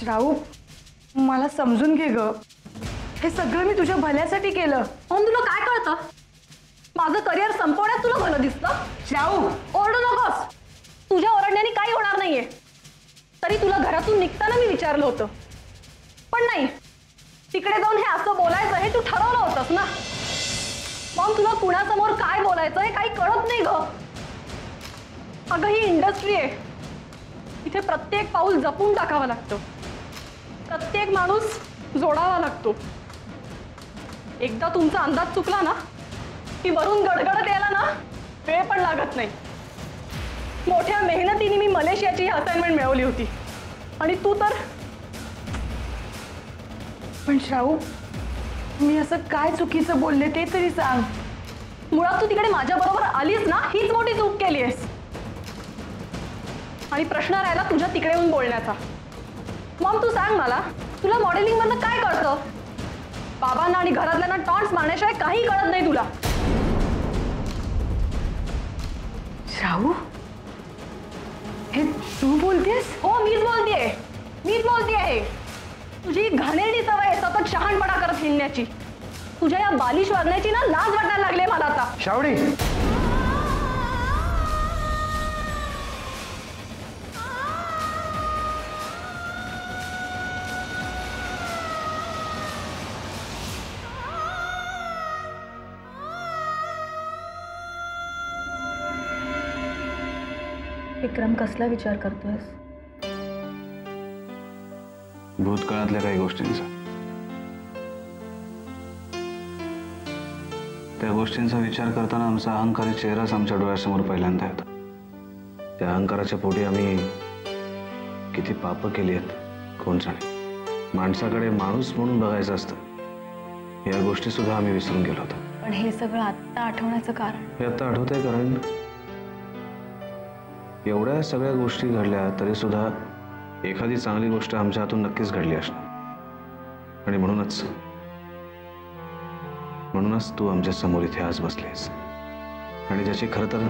श्राऊ, मला समजून घे ग, हे सगळं मी तुझ्या भल्यासाठी केलं. म्हणून तुला काय कळतं? माझं करिअर संपवण्यात तुला भलं दिसतं? श्राऊ, ओरडू नकोस. तुझ्या ओरडण्याने काही होणार नाहीये. तरी तुला घरातून निघताना मी विचारलं होतं, पण नाही, तिकडे जाऊन हे असं बोलायचं हे तू ठरवलं होतंस ना. मग तुला कुणासमोर काय बोलायचं हे काही कळत नाही ग. अगं ही इंडस्ट्री आहे, इथे प्रत्येक पाऊल जपून टाकावं लागतं, प्रत्येक माणूस जोडावा लागतो. एकदा तुमचा अंदाज चुकला ना की वरून गडगडत यायला ना वेळ पण लागत नाही. मोठ्या मेहनतीने मी मलेशियाची ही असाइनमेंट मिळवली होती आणि तू तर. पण श्राऊ, मी असं काय चुकीचं बोलले ते तरी सांग. मुळात तू तिकडे माझ्या बरोबर आलीस ना, हीच मोठी चूक केली आहेस. आणि प्रश्न राहिला तुझ्या तिकडे येऊन बोलण्याचा. मग तू सांग मला, तुला मॉडेलिंग मधनं काय कळतं? बाबांना आणि घरातल्यांना टॉन्ट्स मारण्याशिवाय काही कळत नाही तुला. श्राऊ, हे तू बोलतेस? हो, मीच बोलतेय. तुझी घाणेरडी सवय आहे सतत शहाणपणा करत हिंडण्याची. तुझ्या या बालिश वागण्याची ना लाज वाटायला लागले मला आता. श्रावणी, विक्रम, कसला विचार करतोयस? भूतकाळातल्या काही गोष्टींचा. त्या गोष्टींचा विचार करताना आमचा अहंकारी चेहराच आमच्या डोळ्यासमोर पहिल्यांदा येतो. त्या अहंकाराच्या पोटी आम्ही किती पाप केली आहेत कोण जाणे. माणसाकडे माणूस म्हणून बघायचं असतं या गोष्टी सुद्धा आम्ही विसरून गेलो होतो. पण हे सगळं आत्ता आठवण्याचं कारण? हे आता आठवतंय कारण एवढ्या सगळ्या गोष्टी घडल्या तरी सुद्धा एखादी चांगली गोष्ट आमच्या हातून नक्कीच घडली असणार. आणि म्हणूनच तू आमच्या समोर इथे आज बसलीस. आणि ज्याची खरं तर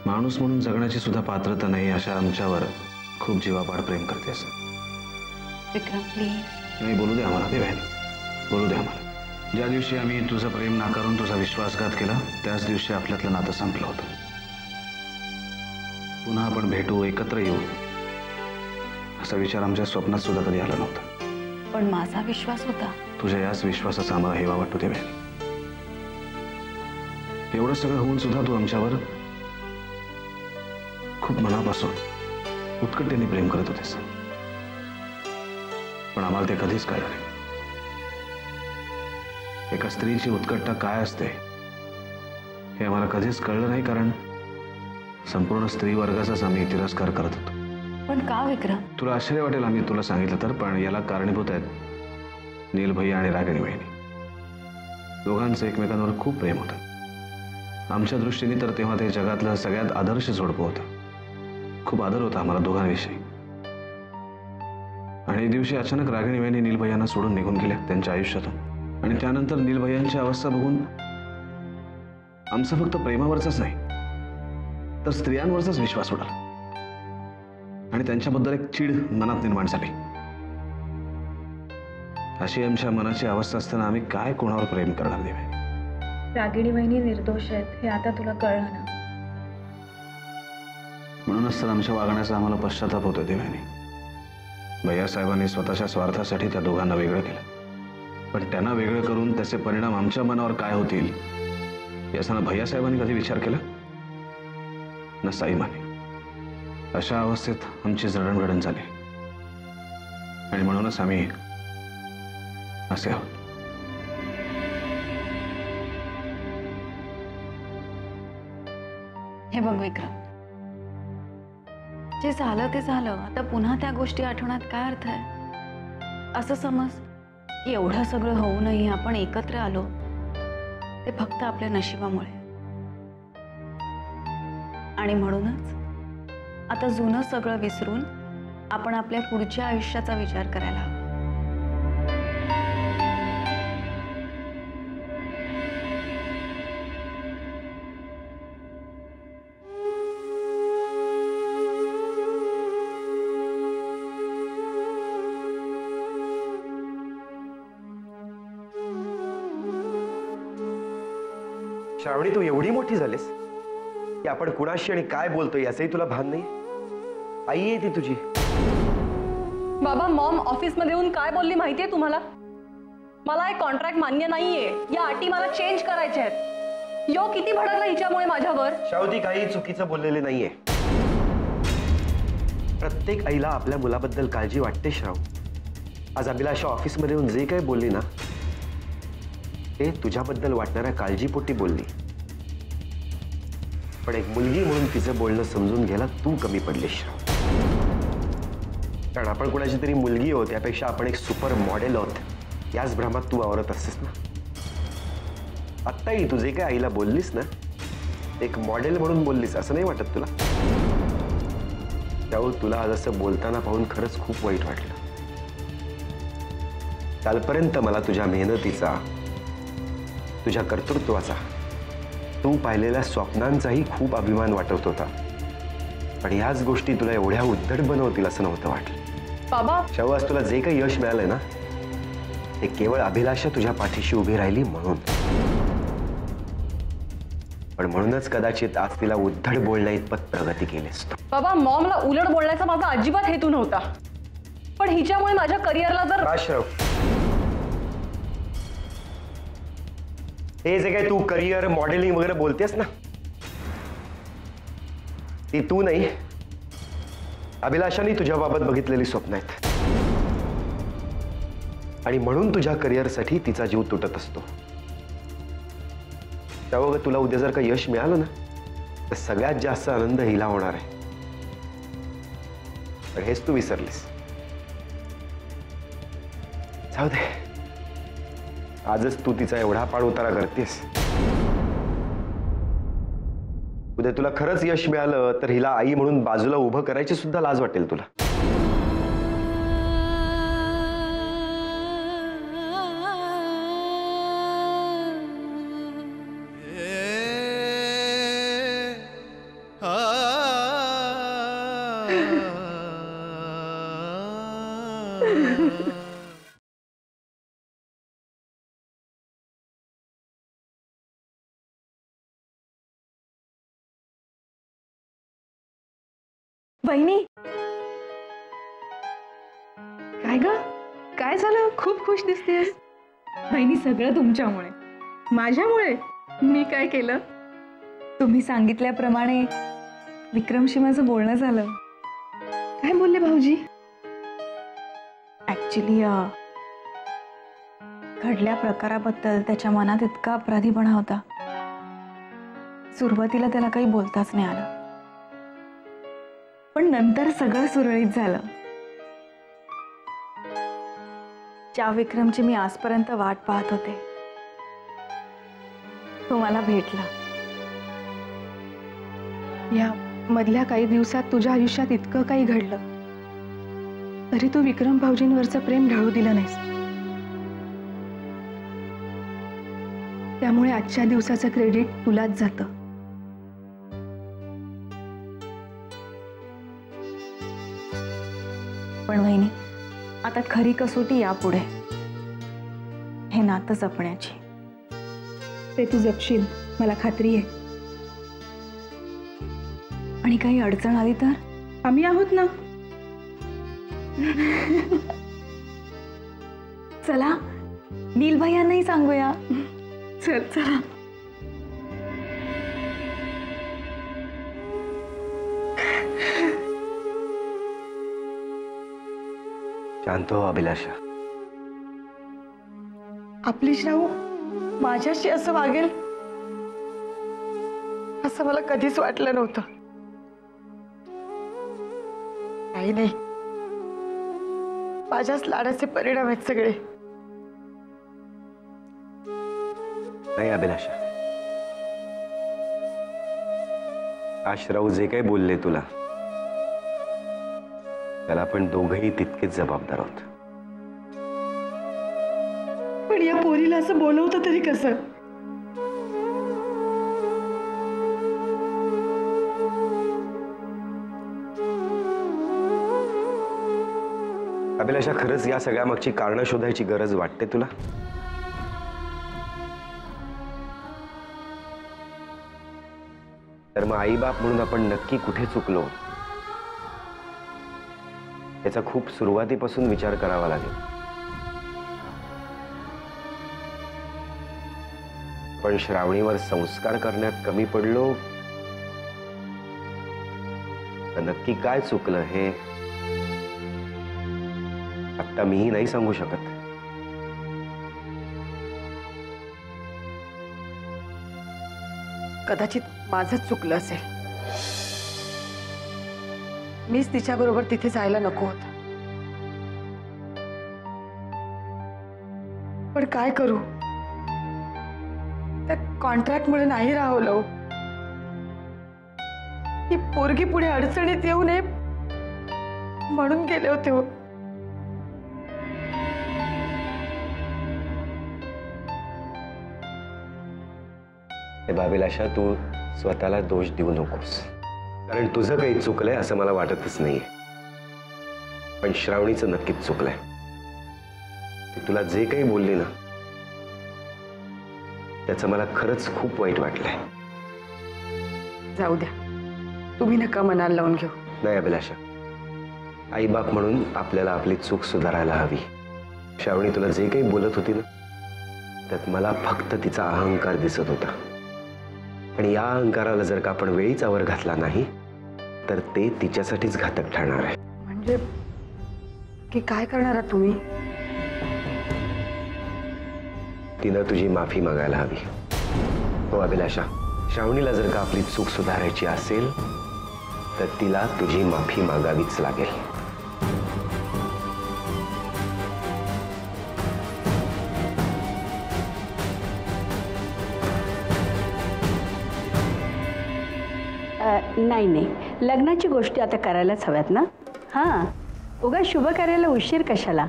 माणूस म्हणून जगण्याची सुद्धा पात्रता नाही अशा आमच्यावर खूप जीवापाड प्रेम करतेस. विक्रम, प्लीज. नाही, बोलू दे आम्हाला ते बहिणी, बोलू दे आम्हाला. ज्या दिवशी आम्ही तुझं प्रेम नाकारून तुझा विश्वासघात केला त्याच दिवशी आपल्यातलं नातं संपलं होतं. पुन्हा आपण भेटू, एकत्र येऊ असा विचार आमच्या स्वप्नात सुद्धा कधी आला नव्हता. पण माझा विश्वास होता. तुझ्या याच विश्वासाचा आम्हाला हेवा वाटतो ते बहिणी. एवढं सगळं होऊन सुद्धा तू आमच्यावर खूप मनापासून उत्कटतेने प्रेम करत होतेस. पण आम्हाला ते कधीच कळलं नाही. एका स्त्रीची उत्कटता काय असते हे आम्हाला कधीच कळलं नाही, कारण संपूर्ण स्त्री वर्गाचाच आम्ही तिरस्कार करत होतो. पण का विक्रम? तुला आश्चर्य वाटेल आम्ही तुला सांगितलं तर, पण याला कारणीभूत आहेत नील भैया आणि रागिणी वहिनी. दोघांचं एकमेकांवर खूप प्रेम होतं. आमच्या दृष्टीने तर तेव्हा ते जगातलं सगळ्यात आदर्श जोडपं होतं. खूप आदर होता आम्हाला दोघांविषयी. आणि एक दिवशी अचानक रागिणी वहिनी नील भैयांना सोडून निघून गेल्या त्यांच्या आयुष्यातून. आणि त्यानंतर नील भैयांची अवस्था बघून आमचा फक्त प्रेमावरचाच नाही तर स्त्रियांवरचाच विश्वास उडाला आणि त्यांच्याबद्दल एक चीड मनात निर्माण झाली. अशी आमच्या मनाची अवस्था असताना आम्ही काय कोणावर प्रेम करणार देवे? रागिणी वहिनी निर्दोष आहेत हे आता तुला कळलं ना. म्हणूनच तर आमच्या वागण्याचा आम्हाला पश्चाताप होतोय देवानी. भैयासाहेबांनी स्वतःच्या स्वार्थासाठी त्या दोघांना वेगळं केलं, पण त्यांना वेगळं करून त्याचे परिणाम आमच्या मनावर काय होतील याचा ना भैयासाहेबांनी कधी विचार केला ना साईमाने. अशा अवस्थेत आमची जडणघडण झाली आणि म्हणूनच आम्ही असे आहोत. हे बघ विक्रम, जे झालं ते झालं. आता पुन्हा त्या गोष्टी आठवण्यात काय अर्थ आहे? असं समज की एवढं सगळं होऊनही आपण एकत्र आलो ते फक्त आपल्या नशिबामुळे. आणि म्हणूनच आता जुनं सगळं विसरून आपण आपल्या पुढच्या आयुष्याचा विचार करायला हवा. श्रावणी, तू एवढी मोठी झालीस की आपण कुणाशी आणि काय बोलतोय याचंही तुला भान नाही. आई आहे ती तुझी. बाबा, मॉम ऑफिसमध्ये येऊन काय बोलली माहितीये तुम्हाला? मला एक कॉन्ट्रॅक्ट मान्य नाहीये, या अटी मला चेंज करायच्या आहेत. यो किती भडकला हिच्यामुळे माझ्यावर. श्रावणी, काही चुकीचं बोललेले नाहीये. प्रत्येक आईला आपल्या मुलाबद्दल काळजी वाटते श्राव. आज अभिलाषा ऑफिसमध्ये येऊन जे काही बोलली ना, ते तुझ्याबद्दल वाटणाऱ्या काळजीपोटी बोलली. पण एक मुलगी म्हणून तिचं बोलणं समजून घ्यायला तू कमी पडली श्राव. कारण आपण कोणाची तरी मुलगी आहोत त्यापेक्षा आपण एक सुपर मॉडेल आहोत याच भ्रमात तू वावरत असतेस ना. आत्ताही तू जे काही आईला बोललीस ना, एक मॉडेल म्हणून बोललीस असं नाही वाटत तुला? त्यावर तुला आज असं बोलताना पाहून खरंच खूप वाईट वाटलं. कालपर्यंत मला तुझ्या मेहनतीचा, तुझ्या कर्तृत्वाचा, तू पाहिलेल्या स्वप्नांचाही खूप अभिमान वाटत होता. पण ह्याच गोष्टी तुला एवढ्या उद्धट बनवतील असं नव्हतं वाटलं. बाबा, शाहू, आज तुला जे काही यश मिळालंय ना, ते केवळ अभिलाषा तुझ्या पाठीशी उभी राहिली म्हणून. पण म्हणूनच कदाचित आज तिला उद्धट बोलण्या इतपत प्रगती केलीस. बाबा, मॉमला उलट बोलण्याचा माझा अजिबात हेतू नव्हता. पण हिच्यामुळे माझ्या करिअरला जर श्राव, हे जे काही तू करिअर मॉडेलिंग वगैरे बोलतेस ना, ती तू नाही, अभिलाषाने तुझ्याबाबत बघितलेली स्वप्न आहेत. आणि म्हणून तुझ्या करिअरसाठी तिचा जीव तुटत असतो. त्यामुळे तुला उद्या जर का यश मिळालं ना, तर सगळ्यात जास्त आनंद हिला होणार आहे. पण हेच तू विसरलीस. जाऊ दे, आजच तू तिचा एवढा पाण उतारा करतेस. उद्या तुला खरंच यश मिळालं तर हिला आई म्हणून बाजूला उभं करायची सुद्धा लाज वाटेल तुला. बहिणी, काय ग, काय झालं? खूप खुश दिसतेस. बहिणी, सगळं तुमच्यामुळे. माझ्यामुळे? मी काय केलं? तुम्ही सांगितल्याप्रमाणे विक्रमशी माझं बोलणं झालं. काय बोलले भाऊजी? ऍक्च्युली घडल्या प्रकाराबद्दल त्याच्या मनात इतका अपराधीपणा होता. सुरुवातीला त्याला काही बोलताच नाही आलं, पण नंतर सगळं सुरळीत झालं. ज्या विक्रमची मी आजपर्यंत वाट पाहत होते, तो मला भेटला. या मधल्या काही दिवसात तुझ्या आयुष्यात इतकं काही घडलं, तरी तू विक्रम भाऊजींवरचं प्रेम ढळू दिलं नाहीस. त्यामुळे आजच्या दिवसाचं क्रेडिट तुलाच जातं. पण वहिनी, आता खरी कसोटी यापुढे हे नातं जपण्याची. ते तू जपशील, मला खात्री आहे. आणि काही अडचण आली तर आम्ही आहोत ना. चला, नील भैयांनाही सांगूया. चल चला. शांत हो अभिलाषा. आपली श्रावू माझ्याशी असं वागेल असं मला कधीच वाटलं नव्हतं. काही नाही, माझ्याच लाडाचे परिणाम आहेत सगळे. नाही अभिलाषा, आश्राऊ जे काही बोलले तुला, त्याला आपण दोघंही तितकेच जबाबदार आहोत. पण या पोरीला असं बोलवतं तरी कसं? अभिलाषा, खरंच या सगळ्या मागची कारणं शोधायची गरज वाटते तुला? तर मग आईबाप म्हणून आपण नक्की कुठे चुकलो याचा खूप सुरुवातीपासून विचार करावा लागेल. पण श्रावणीवर संस्कार करण्यात कमी पडलो तर नक्की काय चुकलं हे आता मीही नाही सांगू शकत. कदाचित माझंच चुकलं असेल. मीच तिच्याबरोबर तिथे जायला नको होतं. पण काय करू, त्या कॉन्ट्रॅक्टमुळे नाही राहवलं. ही पोरगी पुढे अडचणीत येऊ नये म्हणून गेले होते हो. बाबिलाशा, तू स्वतःला दोष देऊ नकोस, कारण तुझं काही चुकलंय असं मला वाटतच नाहीये. पण श्रावणीचं नक्कीच चुकलंय. ती तुला जे काही बोलली ना त्याचं मला खरंच खूप वाईट वाटलंय. जाऊ द्या, तुम्ही नका मनाला लावून घेऊ. नाही अभिलाषा, आईबाप म्हणून आपल्याला आपली चूक सुधारायला हवी. श्रावणी तुला जे काही बोलत होती ना त्यात मला फक्त तिचा अहंकार दिसत होता. आणि या अहंकाराला जर का आपण वेळीच आवर घातला नाही तर ते तिच्यासाठीच घातक ठरणार आहे. म्हणजे की काय करणार आहात तुम्ही? तिनं तुझी माफी मागायला हवी. हो अभिलाषा, श्रावणीला जर का आपली चूक सुधारायची असेल तर तिला तुझी माफी मागावीच लागेल. नाही नाही, लग्नाची गोष्टी आता करायलाच हव्यात ना. हां, उगा शुभ कार्याला उशीर कशाला.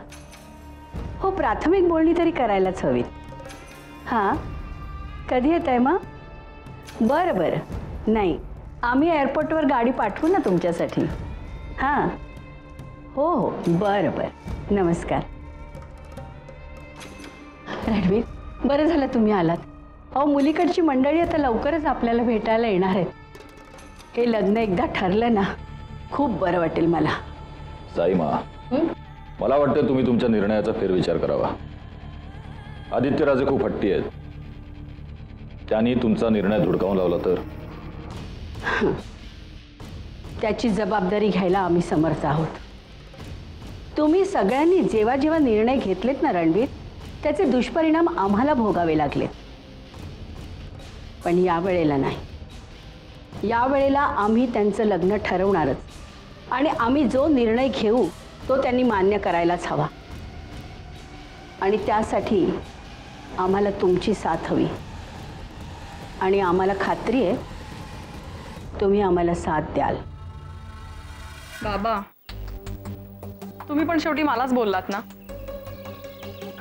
हो, प्राथमिक बोलणी तरी करायलाच हवीत. हां, कधी येत आहे मग? बरं बरं, नाही आम्ही एअरपोर्टवर गाडी पाठवू ना तुमच्यासाठी. हां, हो हो, बरं बरं, नमस्कार. रणवीर, बरं झालं तुम्ही आलात. अहो, मुलीकडची मंडळी आता लवकरच आपल्याला भेटायला येणार आहेत. हे लग्न एकदा ठरलं ना खूप बरं वाटेल मला. साईमा, मला वाटतं तुम्ही तुमच्या निर्णयाचा फेरविचार करावा. आदित्यराजे खूप हट्टी आहेत. त्यांनी तुमचा निर्णय धुडकावून लावला तर? त्याची जबाबदारी घ्यायला आम्ही समर्थ आहोत. तुम्ही सगळ्यांनी जेव्हा जेव्हा निर्णय घेतलेत ना रणवीर, त्याचे दुष्परिणाम आम्हाला भोगावे लागलेत. पण यावेळेला नाही. यावेळेला आम्ही त्यांचं लग्न ठरवणारच. आणि आम्ही जो निर्णय घेऊ तो त्यांनी मान्य करायलाच हवा. आणि त्यासाठी आम्हाला तुमची साथ हवी. आणि आम्हाला खात्री आहे तुम्ही आम्हाला साथ द्याल. बाबा, तुम्ही पण शेवटी मलाच बोललात ना.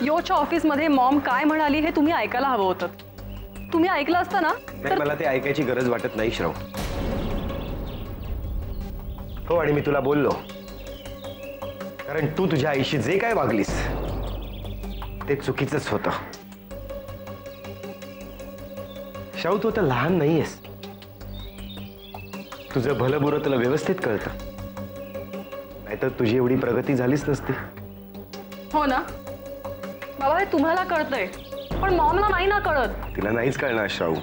योच्या ऑफिसमध्ये मॉम काय म्हणाली हे तुम्ही ऐकायला हवं होतं. तुम्ही ऐकलं असतं ना तर मला ते ऐकायची गरज वाटत नाही श्रव. हो, आणि मी तुला बोललो कारण तू तुझ्या आईशी जे काय वागलीस ते चुकीचंच होतं. शाहू, तू आता लहान नाहीयेस. तुझं भलं बुरं तुला व्यवस्थित कळतं. नाहीतर तुझी एवढी प्रगती झालीच नसती. हो ना बाबा, हे तुम्हाला कळतंय पण मॉमला नाही ना कळत. तिला नाहीच कळणार श्राऊ,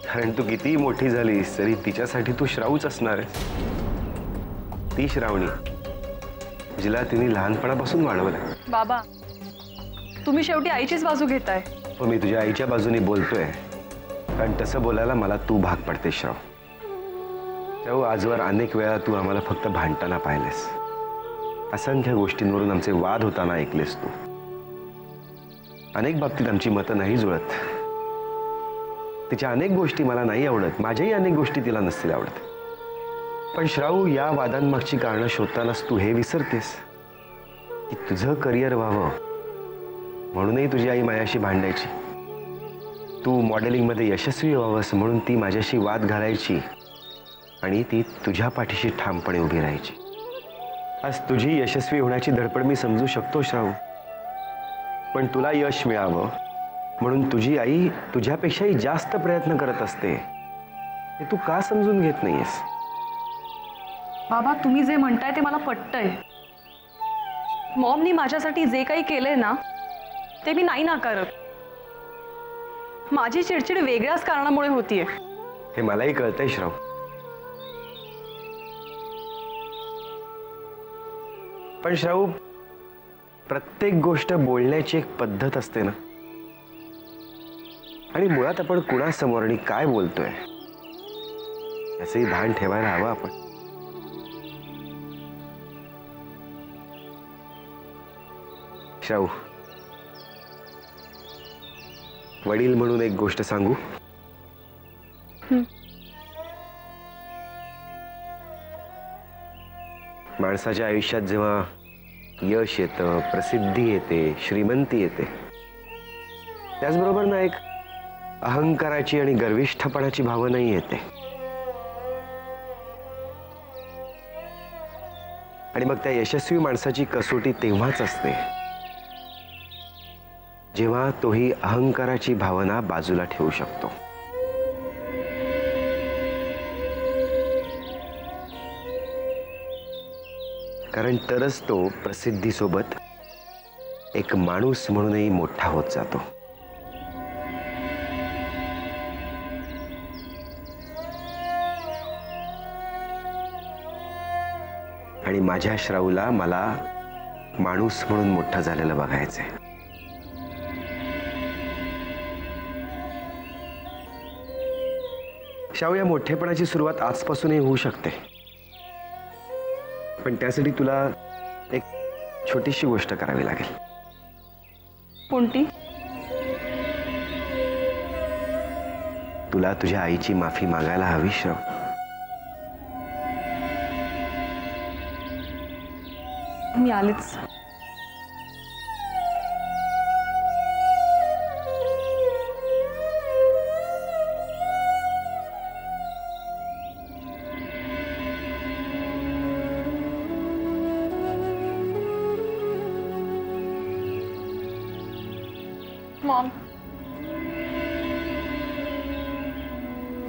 कारण तू कितीही मोठी झालीस तरी तिच्यासाठी तू श्राऊच असणार आहेस. ती श्रावणी जिला तिने लहानपणापासून वाढवलंय. बाबा, तुम्ही शेवटी आईचीच बाजू घेताय. हो, मी तुझ्या आईच्या बाजूने बोलतोय कारण तसं बोलायला मला तू भाग पडते श्राव. श्राऊ, आजवर अनेक वेळा तू आम्हाला फक्त भांडताना पाहिलेस. असंख्य गोष्टींवरून आमचे वाद होताना ऐकलेस तू. अनेक बाबतीत आमची मतं नाही जुळत. तिच्या अनेक गोष्टी मला नाही आवडत. माझ्याही अनेक गोष्टी तिला नसतील आवडत. पण श्राऊ, या वादांमागची कारणं शोधतानाच तू हे विसरतेस की तुझं करिअर व्हावं म्हणूनही तुझी आई माझ्याशी भांडायची. तू मॉडेलिंगमध्ये यशस्वी व्हावंस म्हणून ती माझ्याशी वाद घालायची आणि ती तुझ्या पाठीशी ठामपणे उभी राहायची. आज तुझी यशस्वी होण्याची धडपड मी समजू शकतो श्राऊ, पण तुला यश मिळावं म्हणून तुझी आई तुझ्यापेक्षाही जास्त प्रयत्न करत असते. हे तू का समजून घेत नाहीयेस? बाबा, तुम्ही जे म्हणताय ते मला पटतंय. मॉमनी माझ्यासाठी जे काही केलंय ना ते मी नाही नाकारत. माझी चिडचिड वेगळ्याच कारणामुळे होतीये. हे मलाही कळतंय श्राव. पण श्राव, प्रत्येक गोष्ट बोलण्याची एक पद्धत असते ना. आणि मुळात आपण कुणासमोर आणि काय बोलतोय याचंही भान ठेवायला हवं आपण. श्राव, वडील म्हणून एक गोष्ट सांगू. माणसाच्या आयुष्यात जेव्हा यश येतं, प्रसिद्धी येते, श्रीमंती येते, त्याचबरोबर ना एक अहंकाराची आणि गर्विष्ठपणाची भावनाही येते. आणि मग त्या यशस्वी माणसाची कसोटी तेव्हाच असते जेव्हा तोही अहंकाराची भावना बाजूला ठेवू शकतो. कारण तरच तो प्रसिद्धीसोबत एक माणूस म्हणूनही मोठा होत जातो. आणि माझ्या श्राऊला मला माणूस म्हणून मोठा झालेला बघायचंय. श्राऊ, या मोठेपणाची सुरुवात आजपासूनही होऊ शकते. पण त्यासाठी तुला एक छोटीशी गोष्ट करावी लागेल. कोणती? तुला तुझ्या आईची माफी मागायला हवी श्राऊ. मी आलेच.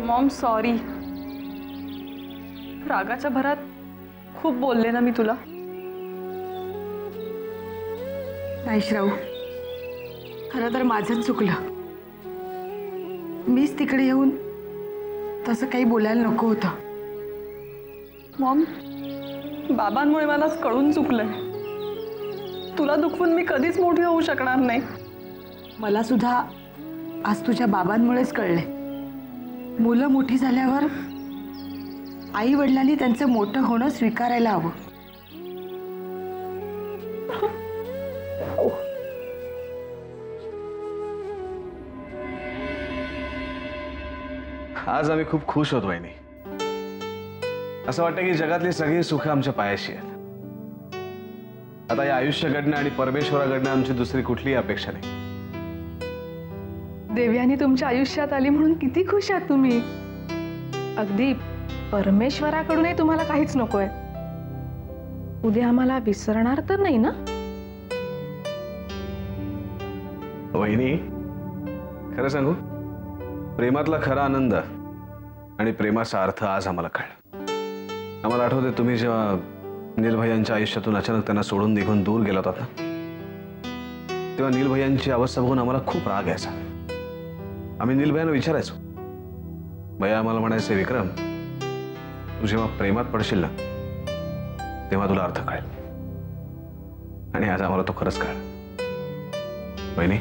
Maugham, sorry. रागाच्या भरात खूप बोलले ना मी तुला. नाही श्राऊ, खरं तर माझंच चुकलं. मीच तिकडे येऊन तसं काही बोलायला नको होतं. मॉम, बाबांमुळे मलाच कळून चुकलंय. तुला दुखवून मी कधीच मोठी होऊ शकणार नाही. मला सुद्धा आज तुझ्या बाबांमुळेच कळले. मुलं मोठी झाल्यावर आई वडिलांनी त्यांचं मोठं होणं स्वीकारायला हवं. आज आम्ही खूप खुश होतो वहिनी. असं वाटतं की जगातली सगळी सुख आमच्या पायाशी आहेत. आता या आयुष्याकडनं आणि परमेश्वराकडनं आमची दुसरी कुठलीही अपेक्षा नाही. देव्यानी तुमच्या आयुष्यात आली म्हणून किती खुश आहात तुम्ही. अगदी परमेश्वराकडूनही तुम्हाला काहीच नकोय. उद्या आम्हाला विसरणार तर नाही ना? वहिनी, खरं सांगू, प्रेमातला खरा आनंद आणि प्रेमाचा अर्थ आज आम्हाला कळला. आम्हाला आठवते तुम्ही जेव्हा नीलभैयांच्या आयुष्यातून अचानक त्यांना सोडून निघून दूर गेला होतात ना, तेव्हा नीलभैयांची अवस्था बघून आम्हाला खूप राग यायचा. आम्ही नीलभैयांना विचारायचो. भैया आम्हाला म्हणायचे, विक्रम, तू जेव्हा प्रेमात पडशील ना तेव्हा तुला अर्थ कळेल. आणि आज आम्हाला तो खरंच कळला. बहिणी,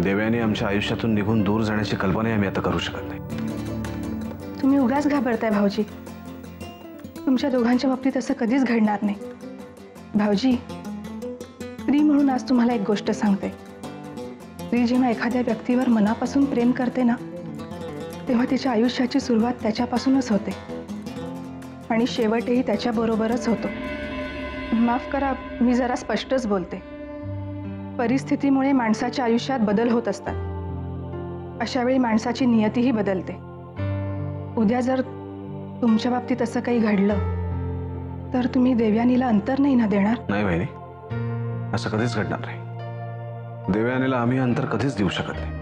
देव्याने आमच्या आयुष्यातून निघून दूर जाण्याची कल्पनाही आम्ही आता करू शकत नाही. तुम्ही उगाच घाबरताय भाऊजी. तुमच्या दोघांच्या बाबतीत असं कधीच घडणार नाही. भाऊजी, स्त्री म्हणून आज तुम्हाला एक गोष्ट सांगते. स्त्री जेव्हा एखाद्या व्यक्तीवर मनापासून प्रेम करते ना, तेव्हा तिच्या आयुष्याची सुरुवात त्याच्यापासूनच होते आणि शेवटही त्याच्याबरोबरच होतो. माफ करा, मी जरा स्पष्टच बोलते. परिस्थितीमुळे माणसाच्या आयुष्यात बदल होत असतात. अशा वेळी माणसाची नियतीही बदलते. उद्या जर तुमच्या बाबतीत असं काही घडलं तर तुम्ही देवयानीला अंतर नाही ना देणार? नाही बहिणी, असं कधीच घडणार नाही. देवयानीला आम्ही अंतर कधीच देऊ शकत नाही.